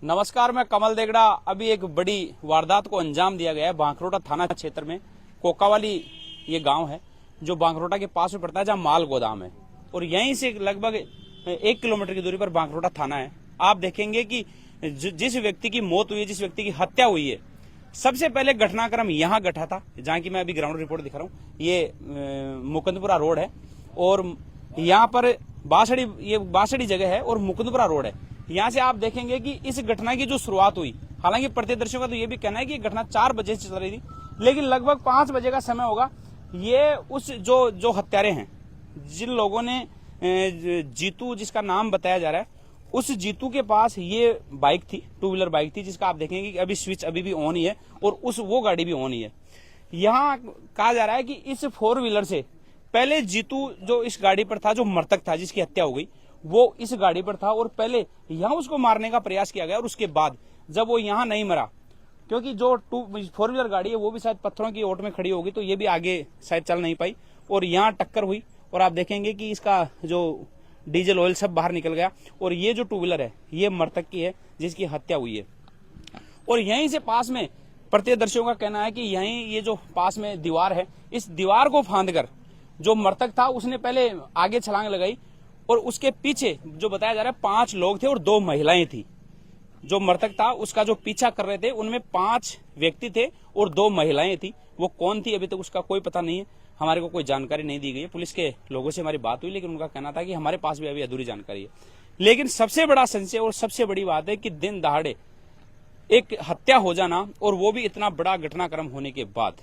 नमस्कार, मैं कमल देगड़ा। अभी एक बड़ी वारदात को अंजाम दिया गया है बांकरोटा थाना क्षेत्र में। कोकावाली ये गांव है जो बांकरोटा के पास में पड़ता है, जहां माल गोदाम है और यहीं से लगभग 1 किलोमीटर की दूरी पर बांकरोटा थाना है। आप देखेंगे कि जिस व्यक्ति की मौत हुई है, जिस व्यक्ति की हत्या हुई है, सबसे पहले घटनाक्रम यहाँ घटा था, जहां की मैं अभी ग्राउंड रिपोर्ट दिखा रहा हूँ। ये मुकुंदपुरा रोड है और यहाँ पर बासड़ी जगह है और मुकुंदपुरा रोड है। यहाँ से आप देखेंगे कि इस घटना की जो शुरुआत हुई, हालांकि प्रत्यक्षदर्शियों का तो ये भी कहना है कि घटना 4 बजे से चल रही थी, लेकिन लगभग 5 बजे का समय होगा। ये उस जो हत्यारे हैं, जिन लोगों ने जीतू, जिसका नाम बताया जा रहा है, उस जीतू के पास ये बाइक थी, 2 व्हीलर बाइक थी, जिसका आप देखेंगे कि अभी स्विच अभी भी ऑन ही है और वो गाड़ी भी ऑन ही है। यहाँ कहा जा रहा है कि इस 4 व्हीलर से पहले जीतू जो इस गाड़ी पर था, जो मृतक था, जिसकी हत्या हो गई, वो इस गाड़ी पर था और पहले यहाँ उसको मारने का प्रयास किया गया और उसके बाद जब वो यहाँ नहीं मरा, क्योंकि जो 4 व्हीलर गाड़ी है वो भी शायद पत्थरों की ओट में खड़ी होगी, तो ये भी आगे शायद चल नहीं पाई और यहाँ टक्कर हुई और आप देखेंगे कि इसका जो डीजल ऑयल सब बाहर निकल गया। और ये जो 2 व्हीलर है ये मृतक की है, जिसकी हत्या हुई है। और यहीं से पास में प्रत्यक्षदर्शियों का कहना है कि यहीं ये जो पास में दीवार है, इस दीवार को फांदकर जो मृतक था उसने पहले आगे छलांग लगाई और उसके पीछे जो बताया जा रहा है 5 लोग थे और 2 महिलाएं थी। जो मृतक था उसका जो पीछा कर रहे थे उनमें 5 व्यक्ति थे और 2 महिलाएं थी। वो कौन थी अभी तक उसका कोई पता नहीं है, हमारे को कोई जानकारी नहीं दी गई है। पुलिस के लोगों से हमारी बात हुई, लेकिन उनका कहना था कि हमारे पास भी अभी अधूरी जानकारी है। लेकिन सबसे बड़ा संशय और सबसे बड़ी बात है कि दिन दहाड़े एक हत्या हो जाना, और वो भी इतना बड़ा घटनाक्रम होने के बाद।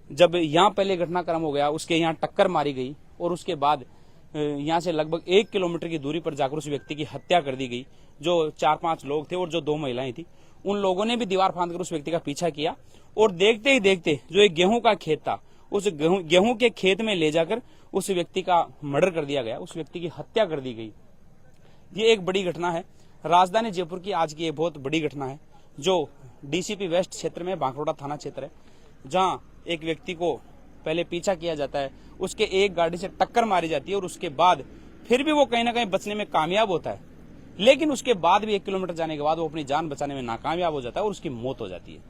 जब यहाँ पहले घटनाक्रम हो गया, उसके यहाँ टक्कर मारी गई और उसके बाद यहाँ से लगभग 1 किलोमीटर की दूरी पर जाकर उस व्यक्ति की हत्या कर दी गई। जो 4-5 लोग थे और जो 2 महिलाएं थी, उन लोगों ने भी दीवार फांदकर उस व्यक्ति का पीछा किया और देखते ही देखते जो एक गेहूं का खेत था, उस गेहूं के खेत में ले जाकर उस व्यक्ति का मर्डर कर दिया गया, उस व्यक्ति की हत्या कर दी गई। ये एक बड़ी घटना है राजधानी जयपुर की, आज की ये बहुत बड़ी घटना है जो डीसीपी वेस्ट क्षेत्र में बांकरोटा थाना क्षेत्र है, जहां एक व्यक्ति को पहले पीछा किया जाता है, उसके एक गाड़ी से टक्कर मारी जाती है और उसके बाद फिर भी वो कहीं ना कहीं बचने में कामयाब होता है, लेकिन उसके बाद भी 1 किलोमीटर जाने के बाद वो अपनी जान बचाने में नाकामयाब हो जाता है और उसकी मौत हो जाती है।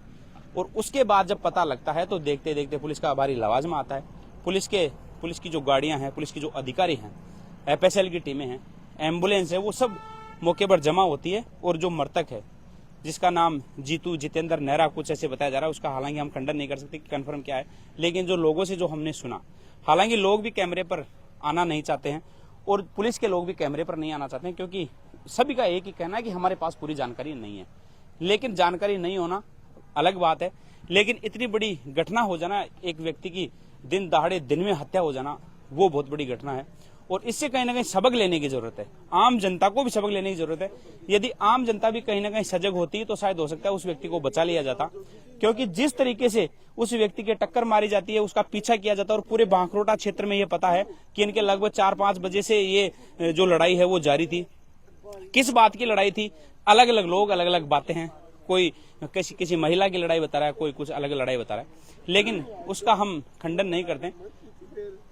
और उसके बाद जब पता लगता है तो देखते देखते पुलिस का भारी लवाजमा आता है। पुलिस की जो गाड़ियां हैं, पुलिस की जो अधिकारी हैं, एफएसएल की टीमें हैं, एम्बुलेंस है, वो सब मौके पर जमा होती है और जो मृतक है, जिसका नाम जितेंद्र नेहरा कुछ ऐसे बताया जा रहा है, उसका हालांकि हम खंडन नहीं कर सकते कि कंफर्म क्या है, लेकिन जो लोगों से जो हमने सुना, हालांकि लोग भी कैमरे पर आना नहीं चाहते हैं और पुलिस के लोग भी कैमरे पर नहीं आना चाहते हैं, क्योंकि सभी का एक ही कहना है कि हमारे पास पूरी जानकारी नहीं है। लेकिन जानकारी नहीं होना अलग बात है, लेकिन इतनी बड़ी घटना हो जाना, एक व्यक्ति की दिन दहाड़े दिन में हत्या हो जाना, वो बहुत बड़ी घटना है और इससे कहीं ना कहीं सबक लेने की जरूरत है। आम जनता को भी सबक लेने की जरूरत है। यदि आम जनता भी कहीं ना कहीं सजग होती तो शायद हो सकता है उस व्यक्ति को बचा लिया जाता, क्योंकि जिस तरीके से उस व्यक्ति के टक्कर मारी जाती है, उसका पीछा किया जाता है और पूरे बांकरोटा क्षेत्र में ये पता है कि इनके लगभग 4-5 बजे से ये जो लड़ाई है वो जारी थी। किस बात की लड़ाई थी, अलग अलग लोग अलग अलग बातें हैं, कोई किसी महिला की लड़ाई बता रहा है, कोई कुछ अलग लड़ाई बता रहा है, लेकिन उसका हम खंडन नहीं करते।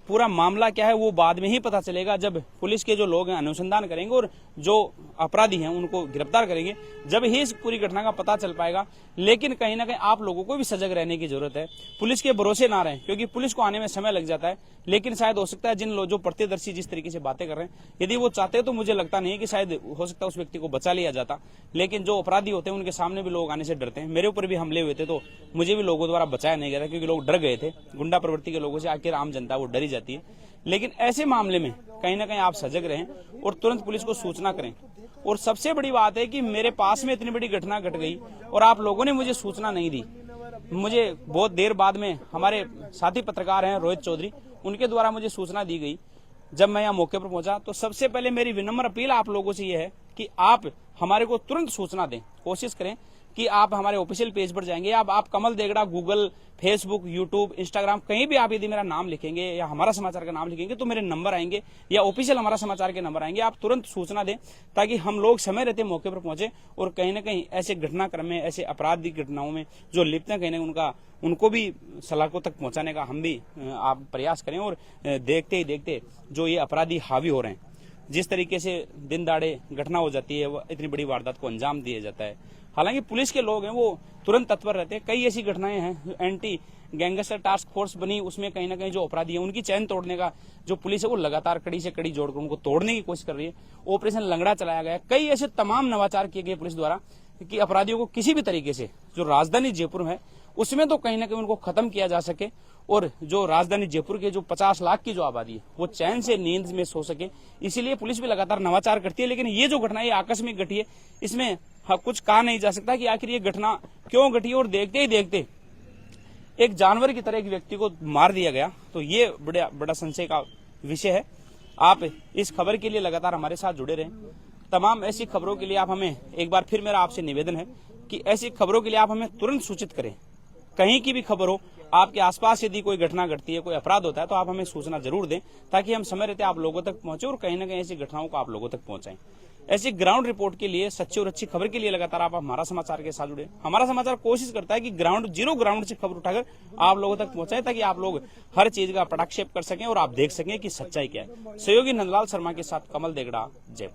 पूरा मामला क्या है वो बाद में ही पता चलेगा, जब पुलिस के जो लोग हैं अनुसंधान करेंगे और जो अपराधी हैं उनको गिरफ्तार करेंगे, जब ही इस पूरी घटना का पता चल पाएगा। लेकिन कहीं ना कहीं आप लोगों को भी सजग रहने की जरूरत है, पुलिस के भरोसे ना रहें, क्योंकि पुलिस को आने में समय लग जाता है। लेकिन शायद हो सकता है जिन लोग जो प्रत्यक्षदर्शी जिस तरीके से बातें कर रहे हैं, यदि वो चाहते तो मुझे लगता नहीं है कि शायद हो सकता है उस व्यक्ति को बचा लिया जाता। लेकिन जो अपराधी होते हैं उनके सामने भी लोग आने से डरते हैं। मेरे ऊपर भी हमले हुए थे तो मुझे भी लोगों द्वारा बचाया नहीं गया था, क्योंकि लोग डर गए थे। गुंडा प्रवृत्ति के लोगों से आखिर आम जनता वो डरी जाती है। लेकिन ऐसे मामले में कहीं ना कहीं आप सजग रहें और तुरंत पुलिस को सूचना करें। और सबसे बड़ी बात है कि मेरे पास में इतनी बड़ी घटना घट गई और आप लोगों ने मुझे सूचना नहीं दी। मुझे बहुत देर बाद में हमारे साथी पत्रकार हैं रोहित चौधरी, उनके द्वारा मुझे सूचना दी गई। जब मैं यहाँ मौके पर पहुंचा तो सबसे पहले मेरी विनम्र अपील आप लोगों से यह है कि आप हमारे को तुरंत सूचना दें। कोशिश करें कि आप हमारे ऑफिशियल पेज पर जाएंगे, आप कमल देगड़ा गूगल, फेसबुक, यूट्यूब, इंस्टाग्राम, कहीं भी आप यदि मेरा नाम लिखेंगे या हमारा समाचार का नाम लिखेंगे तो मेरे नंबर आएंगे या ऑफिशियल हमारा समाचार के नंबर आएंगे। आप तुरंत सूचना दें ताकि हम लोग समय रहते मौके पर पहुंचे और कहीं ना कहीं ऐसे घटनाक्रम में, ऐसे आपराधिक घटनाओं में जो लिप्त हैं, कहीं ना कहीं उनको भी सलाखों तक पहुंचाने का हम भी आप प्रयास करें। और देखते ही देखते जो ये अपराधी हावी हो रहे हैं, जिस तरीके से दिन दाड़े घटना हो जाती है, वो इतनी बड़ी वारदात को अंजाम दिया जाता है। हालांकि पुलिस के लोग हैं वो तुरंत तत्पर रहते हैं। कई ऐसी घटनाएं हैं, एंटी गैंगस्टर टास्क फोर्स बनी, उसमें कहीं ना कहीं जो अपराधी है उनकी चैन तोड़ने का जो पुलिस है वो लगातार कड़ी से कड़ी जोड़कर उनको तोड़ने की कोशिश कर रही है। ऑपरेशन लंगड़ा चलाया गया। कई ऐसे तमाम नवाचार किए गए पुलिस द्वारा कि अपराधियों को किसी भी तरीके से जो राजधानी जयपुर है उसमें तो कहीं ना कहीं उनको खत्म किया जा सके, और जो राजधानी जयपुर के जो 50 लाख की जो आबादी है वो चैन से नींद में सो सके। इसीलिए पुलिस भी लगातार नवाचार करती है। लेकिन ये जो घटना ये आकस्मिक घटी है, इसमें कुछ कहा नहीं जा सकता कि आखिर ये घटना क्यों घटी, और देखते ही देखते एक जानवर की तरह एक व्यक्ति को मार दिया गया, तो ये बड़ा संशय का विषय है। आप इस खबर के लिए लगातार हमारे साथ जुड़े रहें। तमाम ऐसी खबरों के लिए आप हमें, एक बार फिर मेरा आपसे निवेदन है कि ऐसी खबरों के लिए आप हमें तुरंत सूचित करें। कहीं की भी खबर हो, आपके आसपास यदि कोई घटना घटती है, कोई अपराध होता है, तो आप हमें सूचना जरूर दें, ताकि हम समय रहते आप लोगों तक पहुंचे और कहीं ना कहीं ऐसी घटनाओं को आप लोगों तक पहुंचाएं। ऐसी ग्राउंड रिपोर्ट के लिए, सच्ची और अच्छी खबर के लिए लगातार आप हमारा समाचार के साथ जुड़े। हमारा समाचार कोशिश करता है कि जीरो ग्राउंड से खबर उठाकर आप लोगों तक पहुंचाए, ताकि आप लोग हर चीज का पटाक्षेप कर सकें और आप देख सकें कि सच्चाई क्या है। सहयोगी नंदलाल शर्मा के साथ कमल देगड़ा, जयपुर।